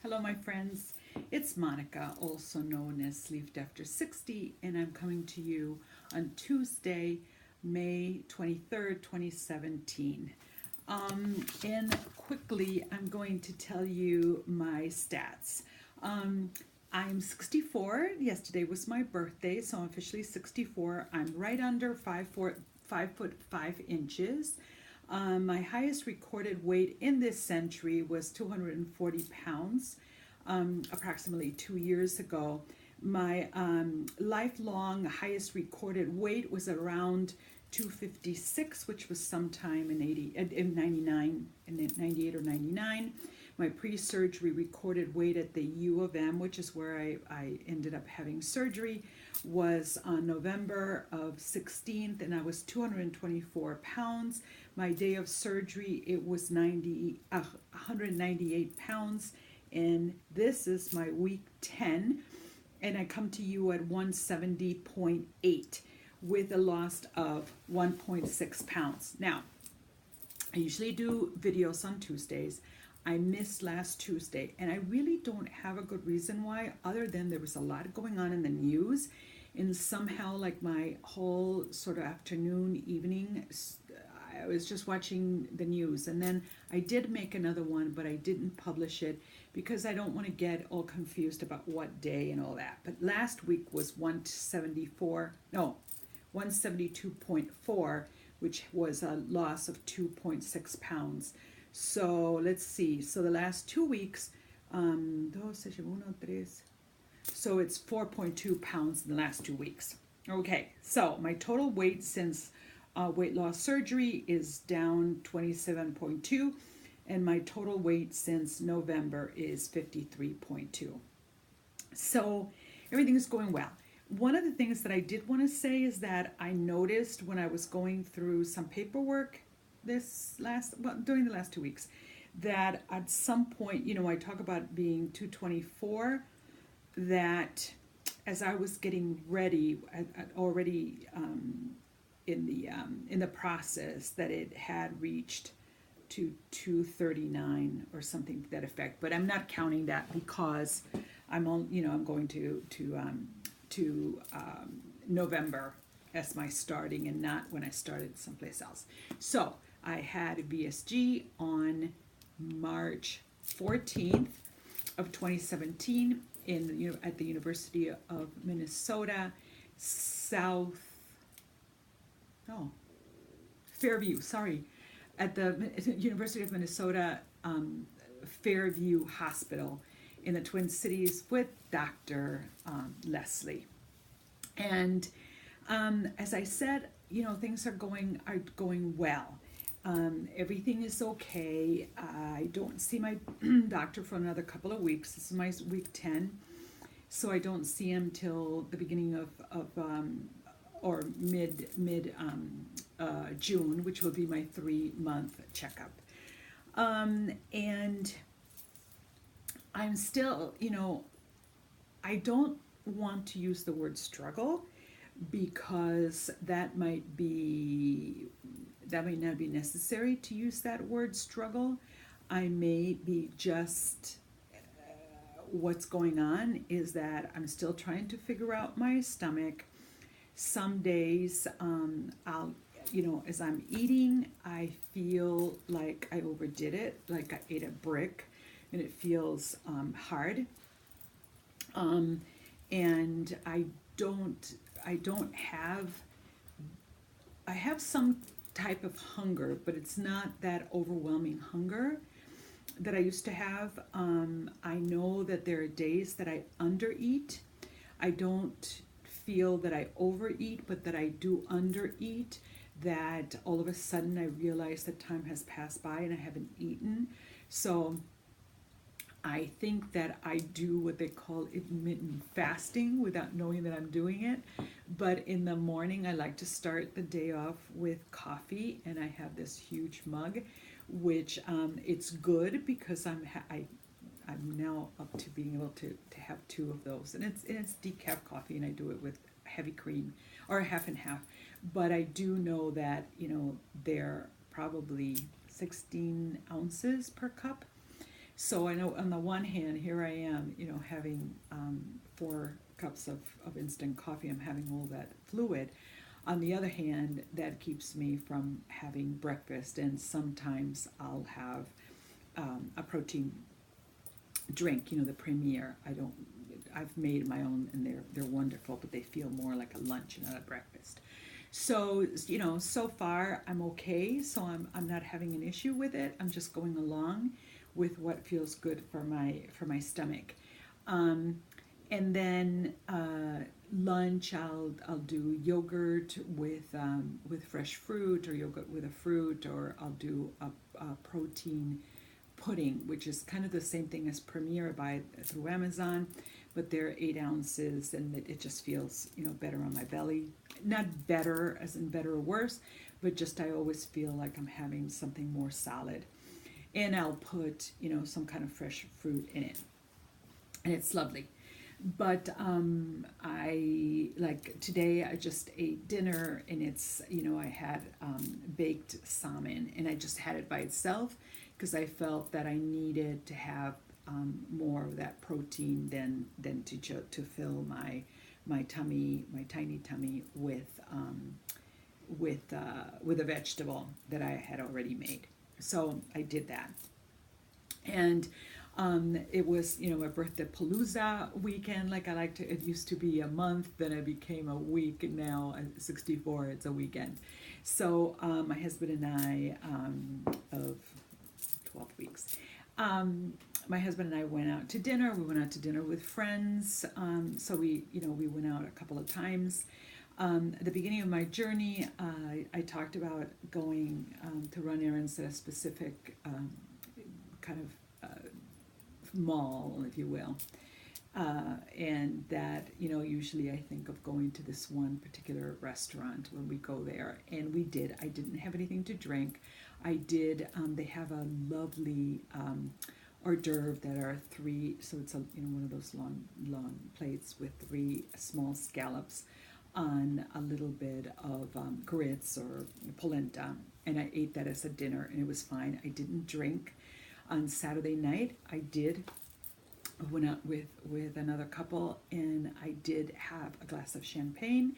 Hello, my friends. It's Monica, also known as Sleeved After 60, and I'm coming to you on Tuesday, May 23rd, 2017. And quickly, I'm going to tell you my stats. I'm 64. Yesterday was my birthday, so I'm officially 64. I'm right under 5'5". My highest recorded weight in this century was 240 pounds, approximately 2 years ago. My lifelong highest recorded weight was around 256, which was sometime in 99, in 98 or 99. My pre-surgery recorded weight at the U of M, which is where I ended up having surgery, was on November of 16th, and I was 224 pounds. My day of surgery, it was 198 pounds, and this is my week 10, and I come to you at 170.8 with a loss of 1.6 pounds. Now, I usually do videos on Tuesdays. I missed last Tuesday, and I really don't have a good reason why, other than there was a lot going on in the news, and somehow like my whole sort of afternoon, evening, I was just watching the news. And then I did make another one, but I didn't publish it because I don't want to get all confused about what day and all that. But last week was 172.4, which was a loss of 2.6 pounds. So let's see. So the last 2 weeks, so it's 4.2 pounds in the last 2 weeks. Okay, so my total weight since weight loss surgery is down 27.2, and my total weight since November is 53.2. So everything is going well. One of the things that I did want to say is that I noticed when I was going through some paperwork during the last 2 weeks, that at some point, I talk about being 224, that as I was getting ready, already in the process, that it had reached to 239 or something to that effect. But I'm not counting that because I'm going to November as my starting, and not when I started someplace else. So I had a VSG on March 14th of 2017 at the University of Minnesota, Fairview, at the University of Minnesota Fairview Hospital in the Twin Cities with Dr. Leslie. And as I said, things are going well. Everything is okay. I don't see my doctor for another couple of weeks. This is my week 10, so I don't see him till the beginning of or mid June, which will be my 3-month checkup. And I'm still, I don't want to use the word struggle, because that might not be necessary to use that word struggle. I may be just what's going on is that I'm still trying to figure out my stomach. Some days I'll, as I'm eating, I feel like I overdid it, like I ate a brick, and it feels hard. And I have some type of hunger, but it's not that overwhelming hunger that I used to have. I know that there are days that I undereat. I don't feel that I overeat, but that I do undereat, that all of a sudden I realize that time has passed by and I haven't eaten. So I think that I do what they call intermittent fasting without knowing that I'm doing it. But in the morning, I like to start the day off with coffee, and I have this huge mug, which it's good because I'm now up to being able to have 2 of those, and it's decaf coffee, and I do it with heavy cream or half and half. But I do know that they're probably 16 ounces per cup. So I know on the one hand, here I am, having 4 cups of instant coffee. I'm having all that fluid. On the other hand, that keeps me from having breakfast, and sometimes I'll have a protein drink, the Premier. I've made my own, and they're wonderful, but they feel more like a lunch and not a breakfast. So, so far I'm okay. So I'm not having an issue with it. I'm just going along with what feels good for my stomach. And then lunch, I'll do yogurt with fresh fruit, or yogurt with a fruit, or I'll do a protein pudding, which is kind of the same thing as Premier. I buy it through Amazon, but they're 8 ounces, and it just feels better on my belly. Not better as in better or worse, but just I always feel like I'm having something more solid. And I'll put some kind of fresh fruit in it, and it's lovely. But I like today I just ate dinner, and it's I had baked salmon, and I just had it by itself because I felt that I needed to have more of that protein than to fill my tummy, my tiny tummy, with a vegetable that I had already made. So I did that. And it was a birthday palooza weekend. Like I like to, it used to be a month, then it became a week, and now at 64 it's a weekend. So my husband and I, of 12 weeks, my husband and I went out to dinner. We went out to dinner with friends. So we went out a couple of times. At the beginning of my journey, I talked about going to run errands at a specific kind of mall, if you will. And that, usually I think of going to this one particular restaurant when we go there. And we did. I didn't have anything to drink. I did. They have a lovely hors d'oeuvre that are 3, so it's one of those long plates with 3 small scallops on a little bit of grits or polenta. And I ate that as a dinner, and it was fine. I didn't drink. On Saturday night, I went out with another couple, and I did have a glass of champagne,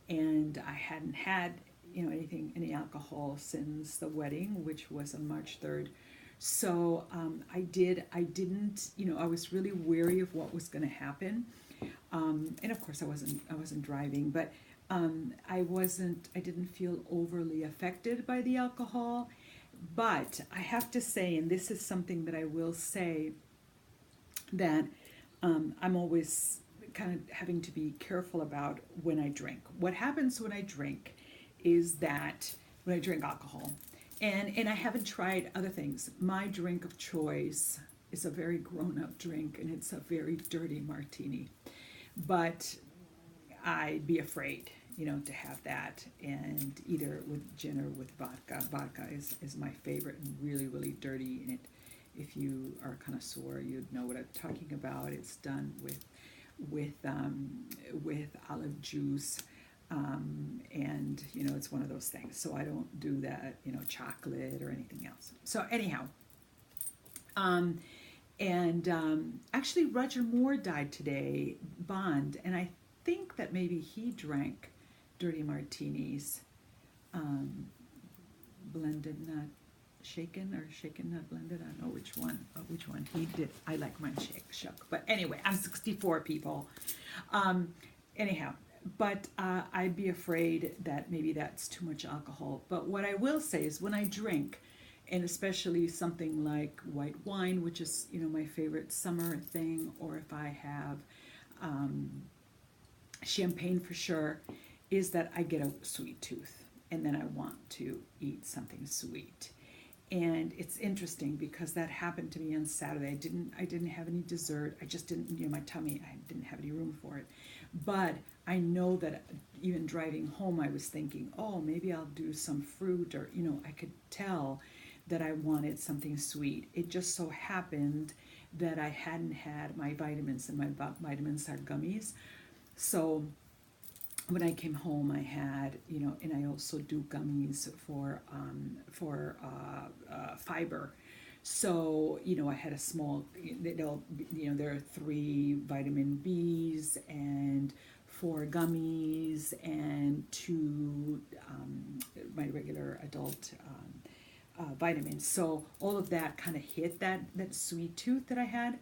and I hadn't had any alcohol since the wedding, which was on March 3rd. So I didn't, I was really wary of what was going to happen, and of course I wasn't driving, but I didn't feel overly affected by the alcohol. But I have to say, and this is something that I will say, that I'm always kind of having to be careful about when I drink. What happens when I drink is that when I drink alcohol, and I haven't tried other things, my drink of choice is a very grown-up drink, and it's a very dirty martini. But I'd be afraid to have that, and either with gin or with vodka. Vodka is my favorite, and really, really dirty. And if you are a connoisseur, you'd know what I'm talking about. It's done with olive juice, and it's one of those things. So I don't do that, chocolate or anything else. So anyhow, actually Roger Moore died today, Bond, and I think that maybe he drank dirty martinis, blended, not shaken, or shaken, not blended. I don't know which one he did. I like mine shook. But anyway, I'm 64, people. Anyhow, but I'd be afraid that maybe that's too much alcohol. But what I will say is when I drink, and especially something like white wine, which is my favorite summer thing, or if I have champagne for sure, is that I get a sweet tooth, and then I want to eat something sweet. And it's interesting because that happened to me on Saturday. I didn't have any dessert. I just didn't, my tummy, I didn't have any room for it. But I know that even driving home, I was thinking, oh, maybe I'll do some fruit, or, I could tell that I wanted something sweet. It just so happened that I hadn't had my vitamins, and my vitamins are gummies. So when I came home, I had, and I also do gummies for fiber. So, you know, I had a small, there are 3 vitamin Bs and 4 gummies and 2 my regular adult vitamins. So all of that kind of hit that sweet tooth that I had.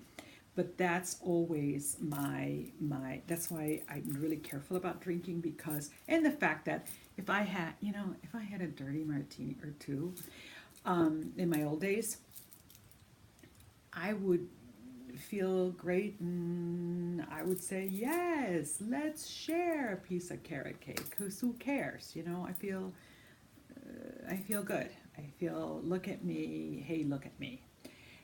But that's always that's why I'm really careful about drinking, because, and the fact that if I had a dirty martini or 2 in my old days, I would feel great, and I would say, yes, let's share a piece of carrot cake, because who cares? I feel good. I feel, look at me, hey, look at me.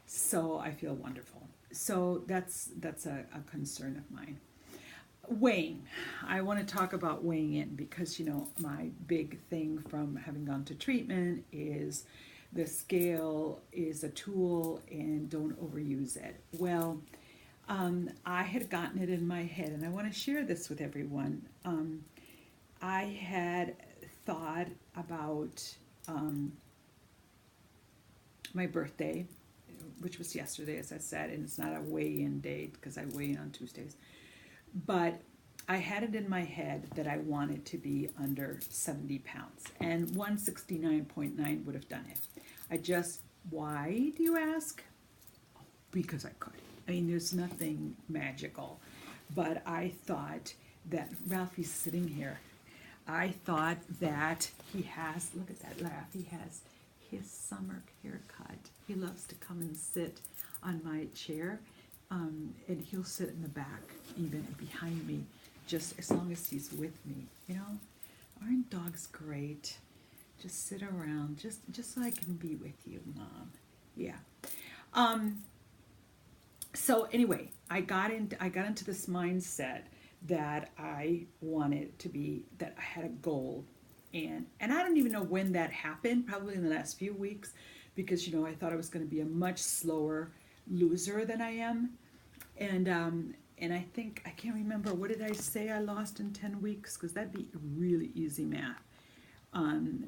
So I feel wonderful. So that's a concern of mine. Weighing. I want to talk about weighing in, because my big thing from having gone to treatment is the scale is a tool and don't overuse it. Well, I had gotten it in my head, and I want to share this with everyone. I had thought about my birthday, which was yesterday, as I said, and it's not a weigh-in date because I weigh in on Tuesdays. But I had it in my head that I wanted to be under 70 pounds, and 169.9 would have done it. Why do you ask? Because I could. I mean, there's nothing magical. But I thought that, Ralphie's sitting here, I thought that he has, look at that laugh, he has his summer haircut. He loves to come and sit on my chair, and he'll sit in the back, even behind me, just as long as he's with me. Aren't dogs great? Just sit around, just so I can be with you, Mom. Yeah. So anyway, I got into this mindset that I wanted to be, that I had a goal. And I don't even know when that happened, probably in the last few weeks, because, I thought I was going to be a much slower loser than I am. And I think, I can't remember, what did I say I lost in 10 weeks? Because that'd be really easy math.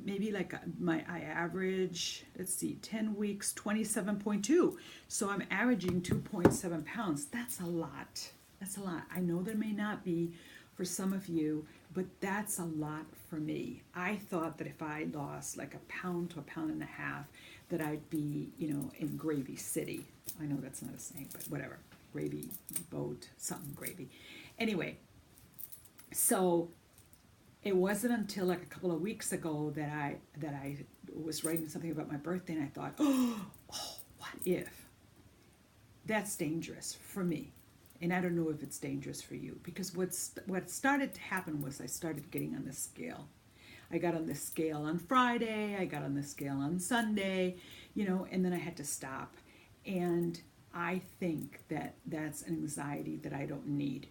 Maybe like I average, 10 weeks, 27.2. So I'm averaging 2.7 pounds. That's a lot. That's a lot. I know there may not be for some of you, but that's a lot for me. I thought that if I lost like a pound to a pound and a half, that I'd be, in Gravy City. I know that's not a saying, but whatever. Gravy boat, something gravy. Anyway, so it wasn't until like a couple of weeks ago that I was writing something about my birthday, and I thought, oh, what if? That's dangerous for me. And I don't know if it's dangerous for you, because what started to happen was I started getting on the scale. I got on the scale on Friday, I got on the scale on Sunday, and then I had to stop. And I think that that's an anxiety that I don't need.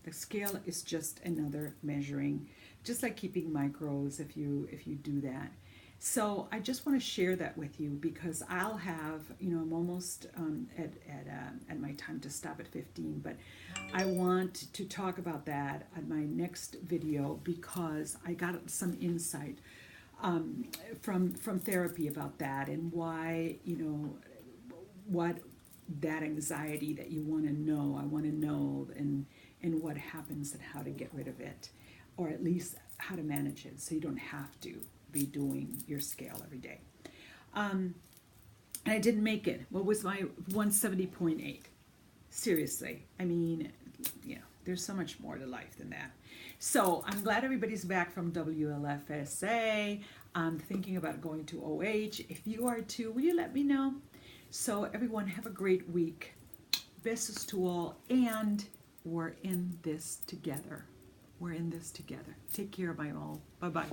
The scale is just another measuring, just like keeping micros if you do that. So I just want to share that with you, because I'll have, I'm almost at my time to stop at 15, but I want to talk about that on my next video, because I got some insight from therapy about that, and why, what that anxiety that you want to know, I want to know, and what happens and how to get rid of it, or at least how to manage it so you don't have to be doing your scale every day. And I didn't make it. What was my 170.8? Seriously, I mean, there's so much more to life than that. So I'm glad everybody's back from WLFSA. I'm thinking about going to OH. If you are too, will you let me know? So everyone, have a great week. Bestest to all, and we're in this together. We're in this together. Take care, my all. Bye-bye.